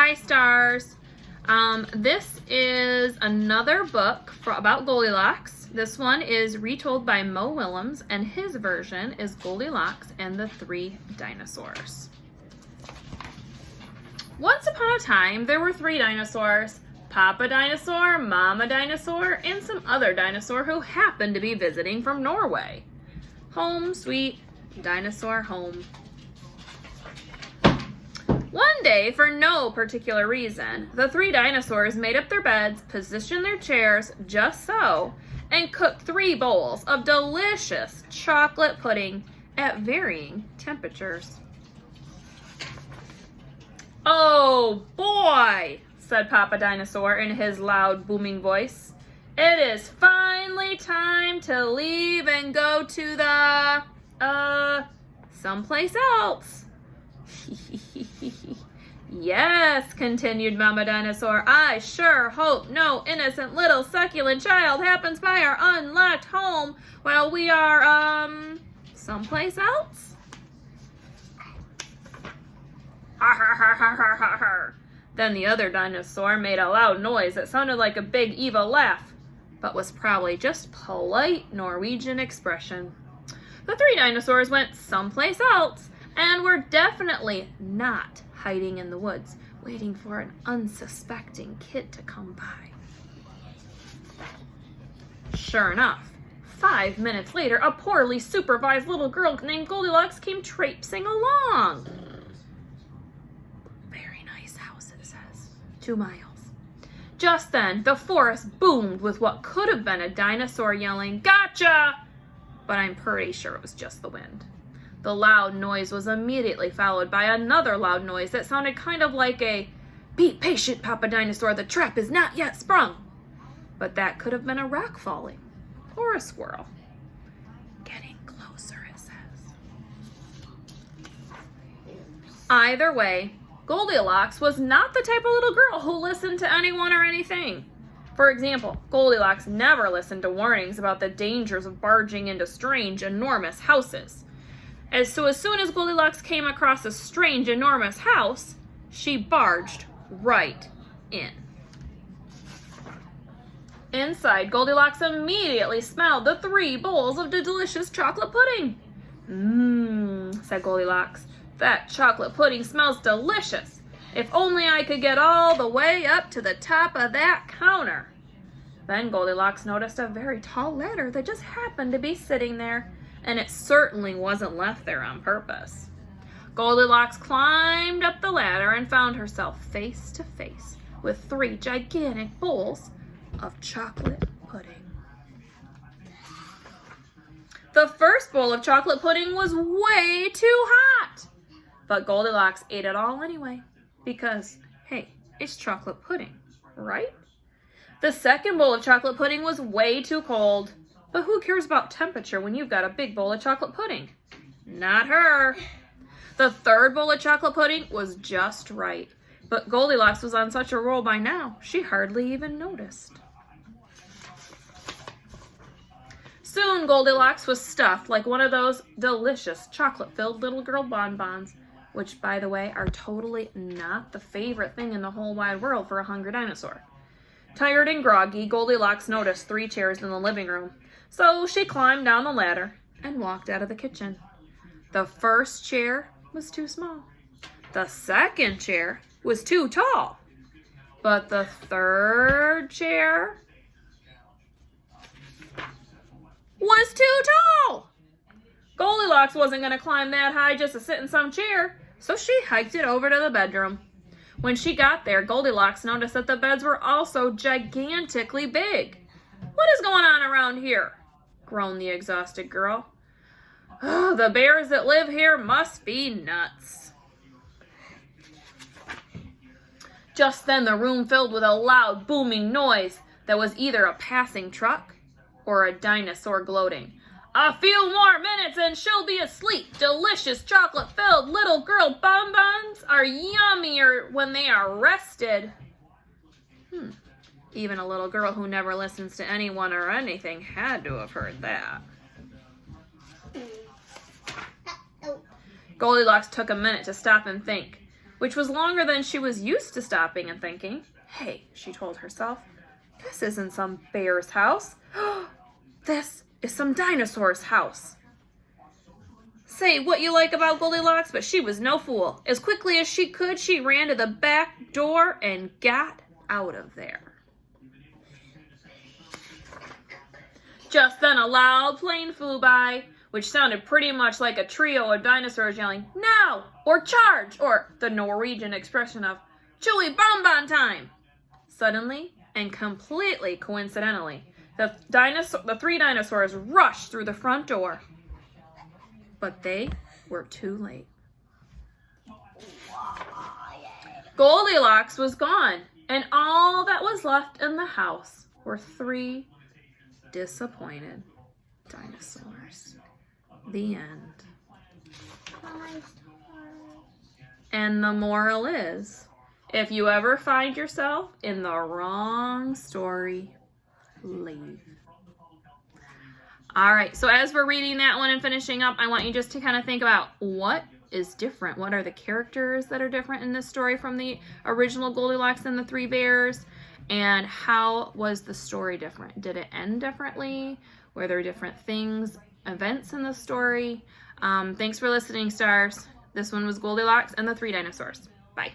Hi, Stars. This is another book about Goldilocks. This one is retold by Mo Willems, and his version is Goldilocks and the Three Dinosaurs. Once upon a time, there were 3 dinosaurs: Papa Dinosaur, Mama Dinosaur, and some other dinosaur who happened to be visiting from Norway. Home, sweet dinosaur home. One day, for no particular reason, the 3 dinosaurs made up their beds, positioned their chairs just so, and cooked 3 bowls of delicious chocolate pudding at varying temperatures. "Oh boy," said Papa Dinosaur in his loud, booming voice. "It is finally time to leave and go to the, someplace else." "Yes," continued Mama Dinosaur, "I sure hope no innocent little succulent child happens by our unlocked home while we are, someplace else." "Ha ha ha ha ha ha ha." Then the other dinosaur made a loud noise that sounded like a big evil laugh, but was probably just polite Norwegian expression. The 3 dinosaurs went someplace else, and were definitely not hiding in the woods, waiting for an unsuspecting kid to come by. Sure enough, 5 minutes later, a poorly supervised little girl named Goldilocks came traipsing along. "Very nice house," it says. 2 miles. Just then, the forest boomed with what could have been a dinosaur yelling, "Gotcha!" But I'm pretty sure it was just the wind. The loud noise was immediately followed by another loud noise that sounded kind of like a, "Be patient, Papa Dinosaur, the trap is not yet sprung." But that could have been a rock falling, or a squirrel. "Getting closer," it says. Either way, Goldilocks was not the type of little girl who listened to anyone or anything. For example, Goldilocks never listened to warnings about the dangers of barging into strange, enormous houses. As soon as Goldilocks came across a strange, enormous house, she barged right in. Inside, Goldilocks immediately smelled the 3 bowls of the delicious chocolate pudding. Said Goldilocks. "That chocolate pudding smells delicious. If only I could get all the way up to the top of that counter." Then Goldilocks noticed a very tall ladder that just happened to be sitting there, and it certainly wasn't left there on purpose. Goldilocks climbed up the ladder and found herself face to face with 3 gigantic bowls of chocolate pudding. The first bowl of chocolate pudding was way too hot, but Goldilocks ate it all anyway, because, hey, it's chocolate pudding, right? The second bowl of chocolate pudding was way too cold, but who cares about temperature when you've got a big bowl of chocolate pudding? Not her. The third bowl of chocolate pudding was just right, but Goldilocks was on such a roll by now, she hardly even noticed. Soon Goldilocks was stuffed like one of those delicious chocolate-filled little girl bonbons, which, by the way, are totally not the favorite thing in the whole wide world for a hungry dinosaur. Tired and groggy, Goldilocks noticed 3 chairs in the living room, so she climbed down the ladder and walked out of the kitchen. The first chair was too small. The second chair was too tall. But the third chair was too tall. Goldilocks wasn't going to climb that high just to sit in some chair, so she hiked it over to the bedroom. When she got there, Goldilocks noticed that the beds were also gigantically big. "What is going on around here?" groaned the exhausted girl. "Oh, the bears that live here must be nuts." Just then the room filled with a loud, booming noise that was either a passing truck or a dinosaur gloating. "A few more minutes and she'll be asleep. Delicious chocolate-filled little girl bonbons are yummier when they are rested." Even a little girl who never listens to anyone or anything had to have heard that. Goldilocks took a minute to stop and think. which was longer than she was used to stopping and thinking. Hey, she told herself, this isn't some bear's house. This is some dinosaur's house. Say what you like about Goldilocks, but she was no fool. As quickly as she could, she ran to the back door and got out of there. Just then a loud plane flew by, which sounded pretty much like a trio of dinosaurs yelling, now, or charge, or the Norwegian expression of chewy bonbon time. Suddenly, and completely coincidentally, the three dinosaurs rushed through the front door. But they were too late. Goldilocks was gone, and all that was left in the house were 3 disappointed dinosaurs. The end. And the moral is, if you ever find yourself in the wrong story, leave. All right, so as we're reading that one and finishing up, I want you just to kind of think about what is different. What are the characters that are different in this story from the original Goldilocks and the Three Bears? And how was the story different? Did it end differently? Were there different things, events in the story? Thanks for listening, stars. This one was Goldilocks and the 3 Dinosaurs. Bye.